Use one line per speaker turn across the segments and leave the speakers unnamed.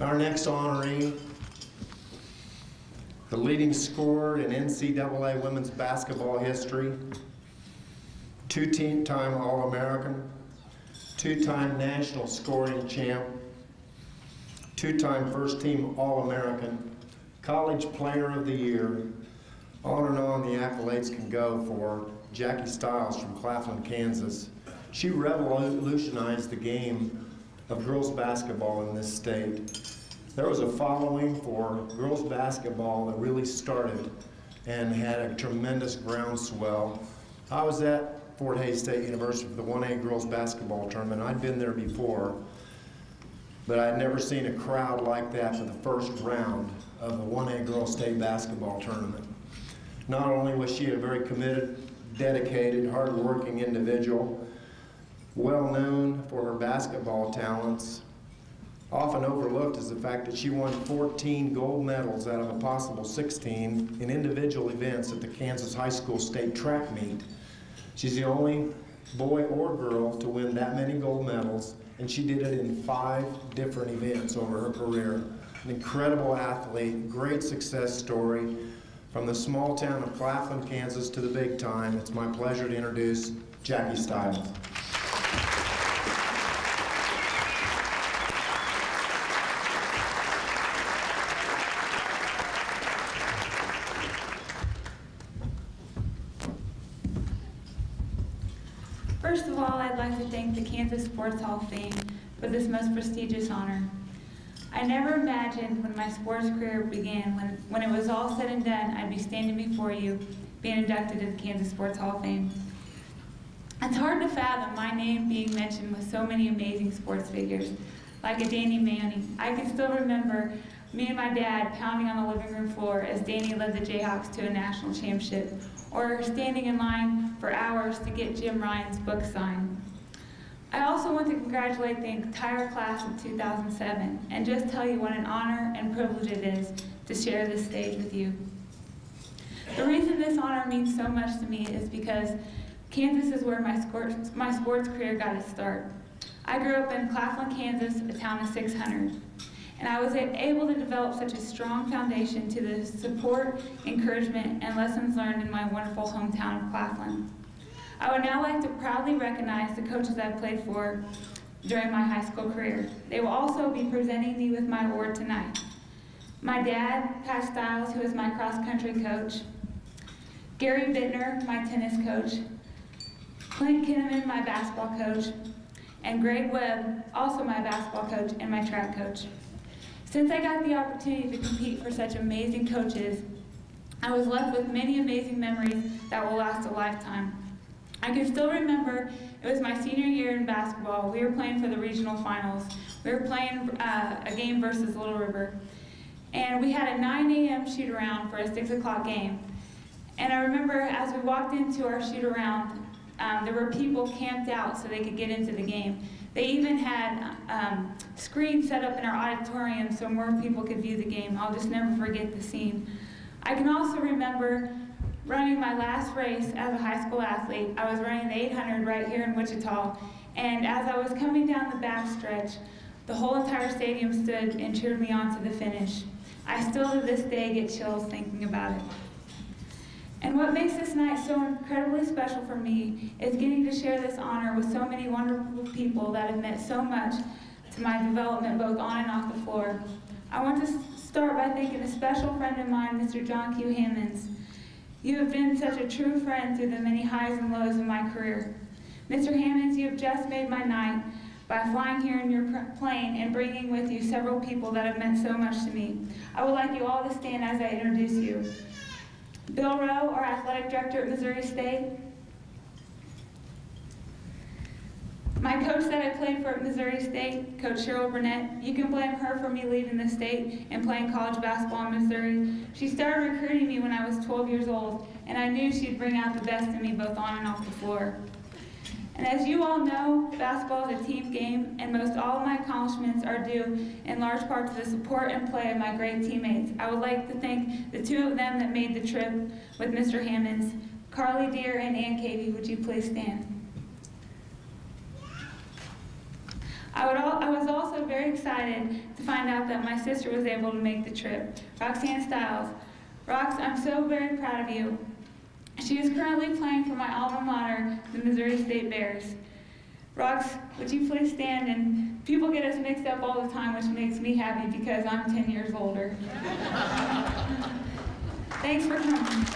Our next honoree, the leading scorer in NCAA women's basketball history, two-time All-American, two-time national scoring champ, two-time first-team All-American, college player of the year. On and on the accolades can go for Jackie Stiles from Claflin, Kansas. She revolutionized the game of girls basketball in this state. There was a following for girls basketball that really started and had a tremendous groundswell. I was at Fort Hays State University for the 1A girls basketball tournament. I'd been there before, but I'd never seen a crowd like that for the first round of the 1A girls state basketball tournament. Not only was she a very committed, dedicated, hard-working individual, well known for her basketball talents, often overlooked is the fact that she won 14 gold medals out of a possible 16 in individual events at the Kansas High School State Track Meet. She's the only boy or girl to win that many gold medals, and she did it in 5 different events over her career. An incredible athlete, great success story. From the small town of Claflin, Kansas to the big time, it's my pleasure to introduce Jackie Stiles.
First of all, I'd like to thank the Kansas Sports Hall of Fame for this most prestigious honor. I never imagined when my sports career began, when it was all said and done, I'd be standing before you, being inducted to the Kansas Sports Hall of Fame. It's hard to fathom my name being mentioned with so many amazing sports figures, like a Danny Manning. I can still remember me and my dad pounding on the living room floor as Danny led the Jayhawks to a national championship, or standing in line for hours to get Jim Ryan's book signed. I also want to congratulate the entire class of 2007 and just tell you what an honor and privilege it is to share this stage with you. The reason this honor means so much to me is because Kansas is where my sports career got its start. I grew up in Claflin, Kansas, a town of 600. And I was able to develop such a strong foundation to the support, encouragement, and lessons learned in my wonderful hometown of Claflin. I would now like to proudly recognize the coaches I've played for during my high school career. They will also be presenting me with my award tonight. My dad, Pat Stiles, who is my cross-country coach, Gary Bittner, my tennis coach, Clint Kinnaman, my basketball coach, and Greg Webb, also my basketball coach and my track coach. Since I got the opportunity to compete for such amazing coaches, I was left with many amazing memories that will last a lifetime. I can still remember it was my senior year in basketball. We were playing for the regional finals. We were playing a game versus Little River. And we had a 9 a.m. shoot around for a 6 o'clock game. And I remember as we walked into our shoot around, there were people camped out so they could get into the game. They even had screens set up in our auditorium so more people could view the game. I'll just never forget the scene. I can also remember running my last race as a high school athlete. I was running the 800 right here in Wichita, and as I was coming down the backstretch, the whole entire stadium stood and cheered me on to the finish. I still to this day get chills thinking about it. And what makes this night so incredibly special for me is getting to share this honor with so many wonderful people that have meant so much to my development both on and off the floor. I want to start by thanking a special friend of mine, Mr. John Q. Hammonds. You have been such a true friend through the many highs and lows of my career. Mr. Hammonds, you have just made my night by flying here in your plane and bringing with you several people that have meant so much to me. I would like you all to stand as I introduce you. Bill Rowe, our athletic director at Missouri State. My coach that I played for at Missouri State, Coach Cheryl Burnett, you can blame her for me leaving the state and playing college basketball in Missouri. She started recruiting me when I was 12 years old, and I knew she'd bring out the best in me both on and off the floor. And as you all know, basketball is a team game, and most all of my accomplishments are due in large part to the support and play of my great teammates. I would like to thank the two of them that made the trip with Mr. Hammonds, Carly Deere and Ann Cavey. Would you please stand? I was also very excited to find out that my sister was able to make the trip, Roxanne Stiles. Rox, I'm so very proud of you. She is currently playing for my alma mater, the Missouri State Bears. Rox, would you please stand? And people get us mixed up all the time, which makes me happy because I'm 10 years older. Thanks for coming.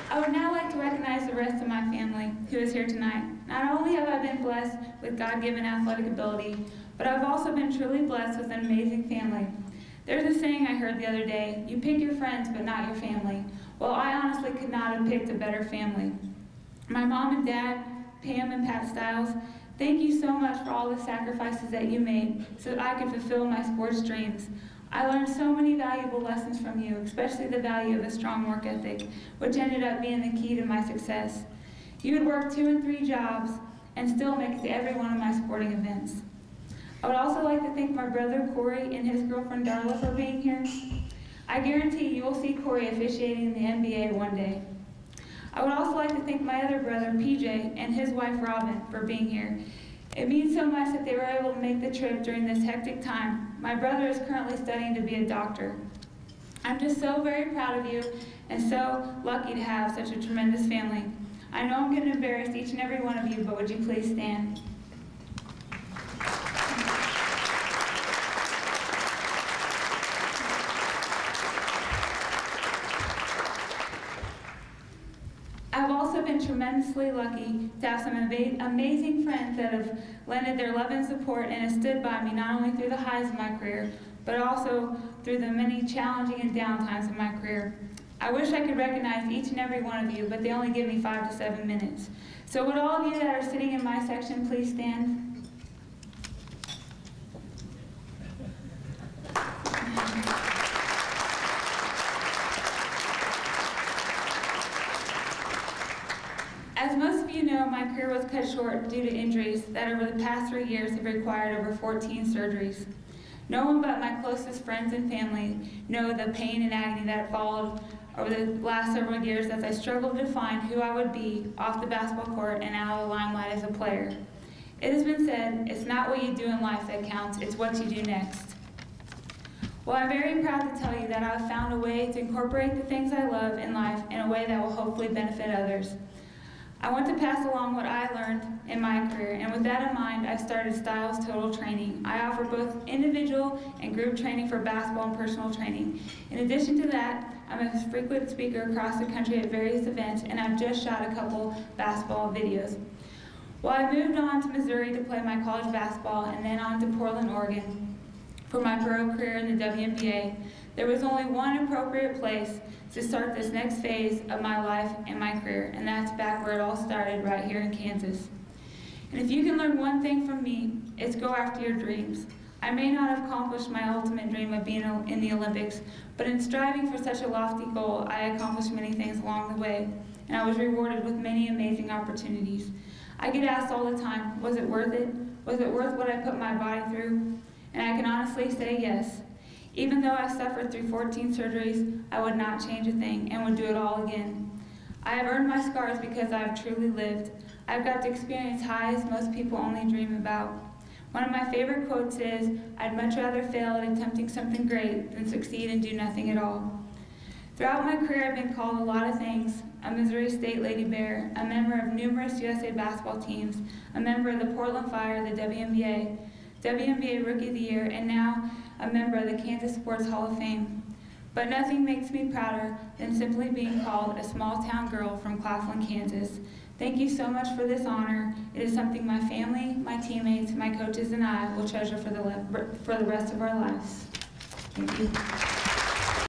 I would now like to recognize the rest of my family who is here tonight. Not only have I been blessed with God-given athletic ability, but I've also been truly blessed with an amazing family. There's a saying I heard the other day, you pick your friends but not your family. Well, I honestly could not have picked a better family. My mom and dad, Pam and Pat Stiles, thank you so much for all the sacrifices that you made so that I could fulfill my sports dreams. I learned so many valuable lessons from you, especially the value of a strong work ethic, which ended up being the key to my success. You would work 2 and 3 jobs and still make it to every one of my sporting events. I would also like to thank my brother Corey and his girlfriend Darla for being here. I guarantee you will see Corey officiating in the NBA one day. I would also like to thank my other brother PJ and his wife Robin for being here. It means so much that they were able to make the trip during this hectic time. My brother is currently studying to be a doctor. I'm just so very proud of you and so lucky to have such a tremendous family. I know I'm going to embarrass each and every one of you, but would you please stand? I've also been tremendously lucky to have some amazing friends that have lended their love and support and have stood by me not only through the highs of my career, but also through the many challenging and down times of my career. I wish I could recognize each and every one of you, but they only give me 5 to 7 minutes. So would all of you that are sitting in my section please stand? As most of you know, my career was cut short due to injuries that over the past 3 years have required over 14 surgeries. No one but my closest friends and family know the pain and agony that followed over the last several years as I struggled to find who I would be off the basketball court and out of the limelight as a player. It has been said, it's not what you do in life that counts, it's what you do next. Well, I'm very proud to tell you that I've found a way to incorporate the things I love in life in a way that will hopefully benefit others. I want to pass along what I learned in my career, and with that in mind, I started Stiles Total Training. I offer both individual and group training for basketball and personal training. In addition to that, I'm a frequent speaker across the country at various events, and I've just shot a couple basketball videos. Well, I moved on to Missouri to play my college basketball, and then on to Portland, Oregon for my pro career in the WNBA. There was only one appropriate place to start this next phase of my life and my career, and that's back where it all started, right here in Kansas. And if you can learn one thing from me, it's go after your dreams. I may not have accomplished my ultimate dream of being in the Olympics, but in striving for such a lofty goal, I accomplished many things along the way, and I was rewarded with many amazing opportunities. I get asked all the time, was it worth it? Was it worth what I put my body through? And I can honestly say yes. Even though I suffered through 14 surgeries, I would not change a thing and would do it all again. I have earned my scars because I have truly lived. I've got to experience highs most people only dream about. One of my favorite quotes is, I'd much rather fail at attempting something great than succeed and do nothing at all. Throughout my career, I've been called a lot of things: a Missouri State Lady Bear, a member of numerous USA basketball teams, a member of the Portland Fire, the WNBA, WNBA Rookie of the Year, and now a member of the Kansas Sports Hall of Fame. But nothing makes me prouder than simply being called a small-town girl from Claflin, Kansas. Thank you so much for this honor. It is something my family, my teammates, my coaches, and I will treasure for the rest of our lives. Thank you.